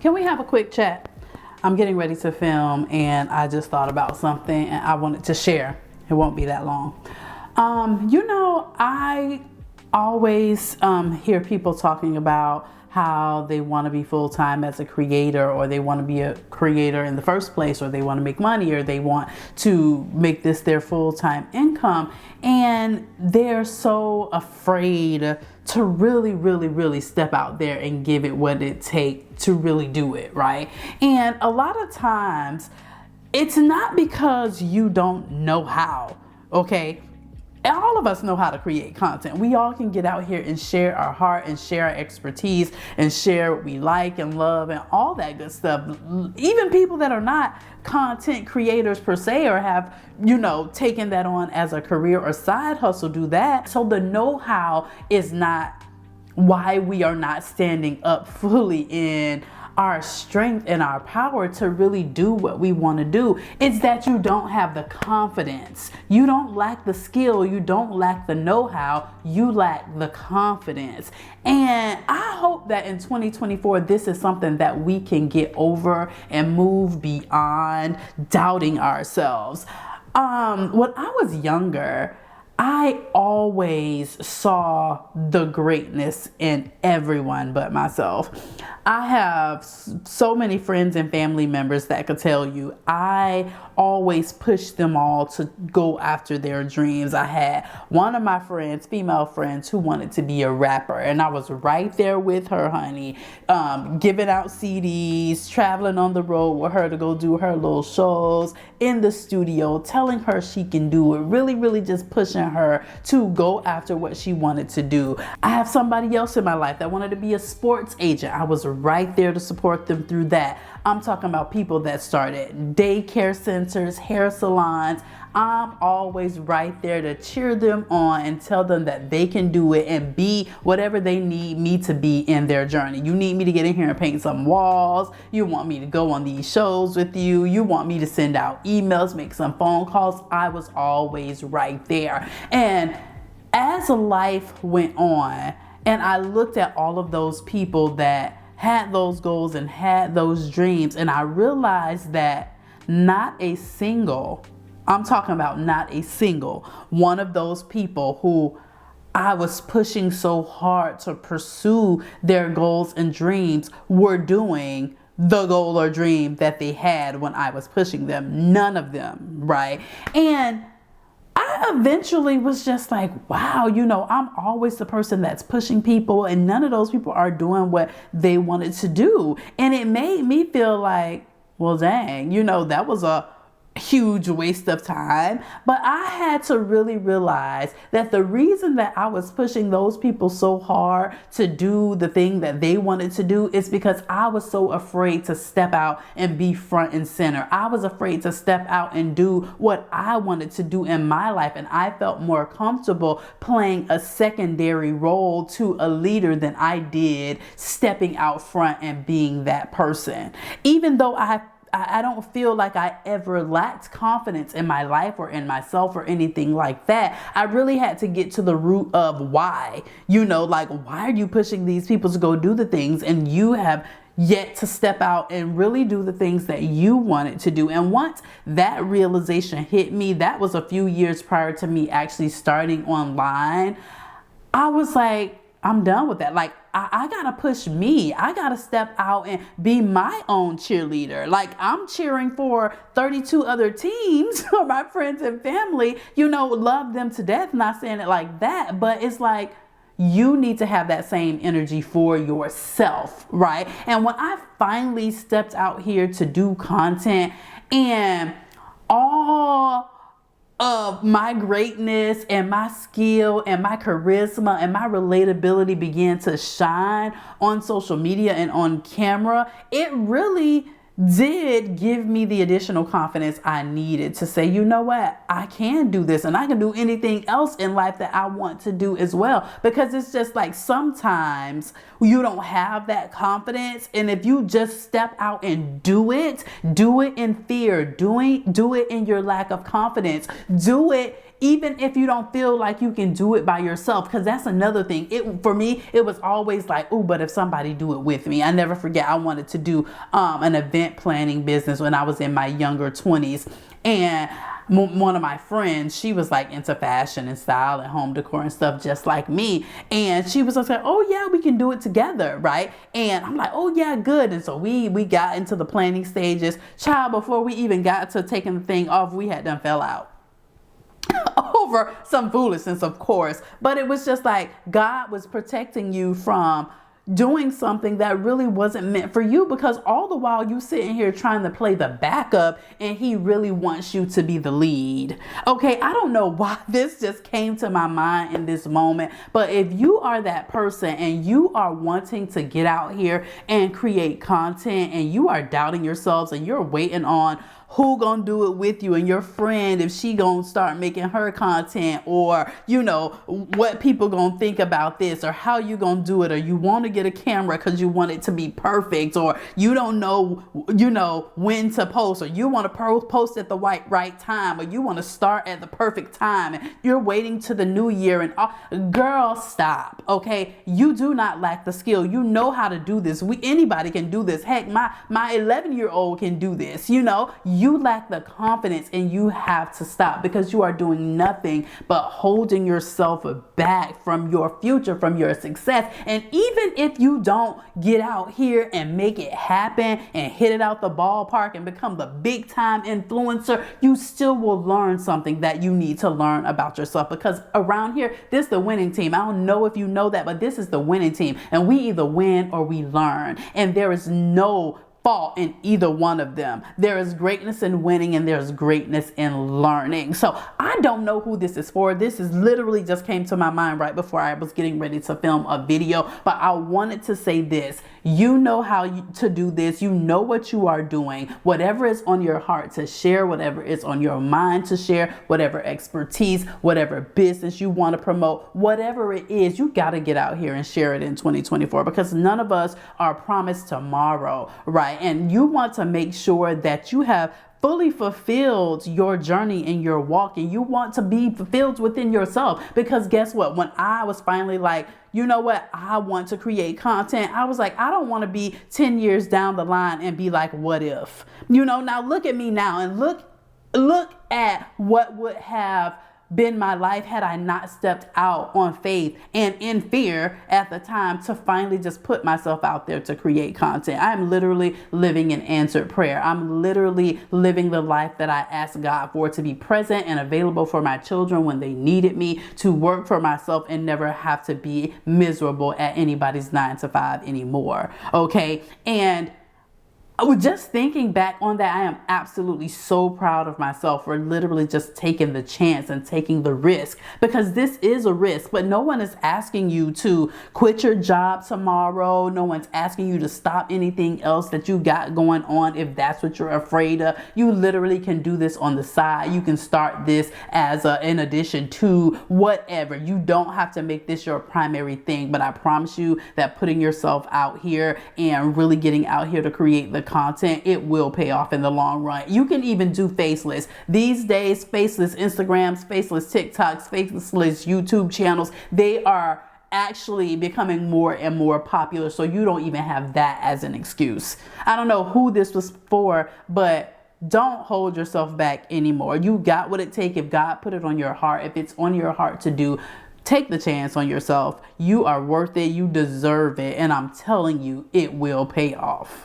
Can we have a quick chat? I'm getting ready to film and I just thought about something and I wanted to share. It won't be that long. I always hear people talking about how they want to be full-time as a creator, or they want to be a creator in the first place, or they want to make money, or they want to make this their full-time income, and they're so afraid to really step out there and give it what it takes to really do it, right? And a lot of times it's not because you don't know how, okay? All of us know how to create content. We all can get out here and share our heart and share our expertise and share what we like and love and all that good stuff. Even people that are not content creators per se, or have, taken that on as a career or side hustle, do that. So the know-how is not why we are not standing up fully in our strength and our power to really do what we want to do. It's that you don't have the confidence. You don't lack the skill. You don't lack the know-how. You lack the confidence. And I hope that in 2024, this is something that we can get over and move beyond doubting ourselves. When I was younger, I always saw the greatness in everyone but myself. I have so many friends and family members that could tell you I always pushed them all to go after their dreams. I had one of my friends, female friends, who wanted to be a rapper, and I was right there with her, honey, giving out CDs, traveling on the road with her to go do her little shows in the studio, telling her she can do it, really just pushing her to go after what she wanted to do. I have somebody else in my life that wanted to be a sports agent. I was right there to support them through that. I'm talking about people that started daycare centers, hair salons. I'm always right there to cheer them on and tell them that they can do it and be whatever they need me to be in their journey. You need me to get in here and paint some walls. You want me to go on these shows with you. You want me to send out emails, make some phone calls. I was always right there. And as life went on and I looked at all of those people that had those goals and had those dreams, and I realized that not a single one of those people who I was pushing so hard to pursue their goals and dreams were doing the goal or dream that they had when I was pushing them. None of them, right? And I eventually was just like, wow, I'm always the person that's pushing people, and none of those people are doing what they wanted to do. And it made me feel like, well, dang, that was a huge waste of time. But I had to really realize that the reason that I was pushing those people so hard to do the thing that they wanted to do is because I was so afraid to step out and be front and center. I was afraid to step out and do what I wanted to do in my life, and I felt more comfortable playing a secondary role to a leader than I did stepping out front and being that person. Even though I don't feel like I ever lacked confidence in my life or in myself or anything like that. I really had to get to the root of why. Why are you pushing these people to go do the things, and you have yet to step out and really do the things that you wanted to do? And once that realization hit me, that was a few years prior to me actually starting online, I was like, I'm done with that. I gotta push me. I gotta step out and be my own cheerleader. I'm cheering for 32 other teams for my friends and family, love them to death. Not saying it like that, but it's like, you need to have that same energy for yourself, right? And when I finally stepped out here to do content, and all of my greatness and my skill and my charisma and my relatability began to shine on social media and on camera, it really did give me the additional confidence I needed to say, you know what, I can do this, and I can do anything else in life that I want to do as well. Because it's just like, sometimes you don't have that confidence, and if you just step out and do it in fear, do it in your lack of confidence, do it even if you don't feel like you can do it by yourself, because that's another thing. For me, it was always like, oh, but if somebody do it with me. I never forget, I wanted to do an event planning business when I was in my younger 20s. And one of my friends, she was like into fashion and style and home decor and stuff just like me. And she was like, oh yeah, we can do it together, right? And I'm like, oh yeah, good. And so we got into the planning stages. Child, before we even got to taking the thing off, we had done fell out. Over some foolishness, of course. But it was just like God was protecting you from doing something that really wasn't meant for you, because all the while you sitting here trying to play the backup and he really wants you to be the lead. Okay, I don't know why this just came to my mind in this moment, but if you are that person and you are wanting to get out here and create content and you are doubting yourselves and you're waiting on who gonna do it with you and your friend, if she gonna start making her content, or what people gonna think about this, or how you gonna do it, or you want to get a camera because you want it to be perfect, or you don't know when to post, or you want to post at the right time, or you want to start at the perfect time and you're waiting to the new year and all. Girl, stop. Okay, you do not lack the skill. You know how to do this. Anybody can do this. Heck, my 11-year-old can do this. You lack the confidence and you have to stop, because you are doing nothing but holding yourself back from your future, from your success. And even if you don't get out here and make it happen and hit it out the ballpark and become the big time influencer, you still will learn something that you need to learn about yourself, because around here, this is the winning team. I don't know if you know that, but this is the winning team, and we either win or we learn, and there is no fault in either one of them. There is greatness in winning and there's greatness in learning. So I don't know who this is for. This is literally just came to my mind right before I was getting ready to film a video, but I wanted to say this. You know how to do this. You know what you are doing. Whatever is on your heart to share, whatever is on your mind to share, whatever expertise, whatever business you want to promote, whatever it is, you got to get out here and share it in 2024, because none of us are promised tomorrow, right? And you want to make sure that you have fully fulfilled your journey and your walk, and you want to be fulfilled within yourself. Because guess what? When I was finally like, you know what, I want to create content, I was like, I don't want to be 10 years down the line and be like, what if? Now look at me now, and look at what would have been my life had I not stepped out on faith and in fear at the time to finally just put myself out there to create content. I'm literally living an answered prayer. I'm literally living the life that I asked God for, to be present and available for my children when they needed me, to work for myself and never have to be miserable at anybody's 9-to-5 anymore. Okay. And I was just thinking back on that. I am absolutely so proud of myself for literally just taking the chance and taking the risk, because this is a risk, but no one is asking you to quit your job tomorrow. No one's asking you to stop anything else that you got going on if that's what you're afraid of. You literally can do this on the side. You can start this as in addition to whatever. You don't have to make this your primary thing, but I promise you that putting yourself out here and really getting out here to create the content, it will pay off in the long run. You can even do faceless. These days, faceless Instagrams, faceless TikToks, faceless YouTube channels, they are actually becoming more and more popular. So you don't even have that as an excuse. I don't know who this was for, but don't hold yourself back anymore. You got what it takes. If God put it on your heart, if it's on your heart to do, take the chance on yourself. You are worth it. You deserve it. And I'm telling you, it will pay off.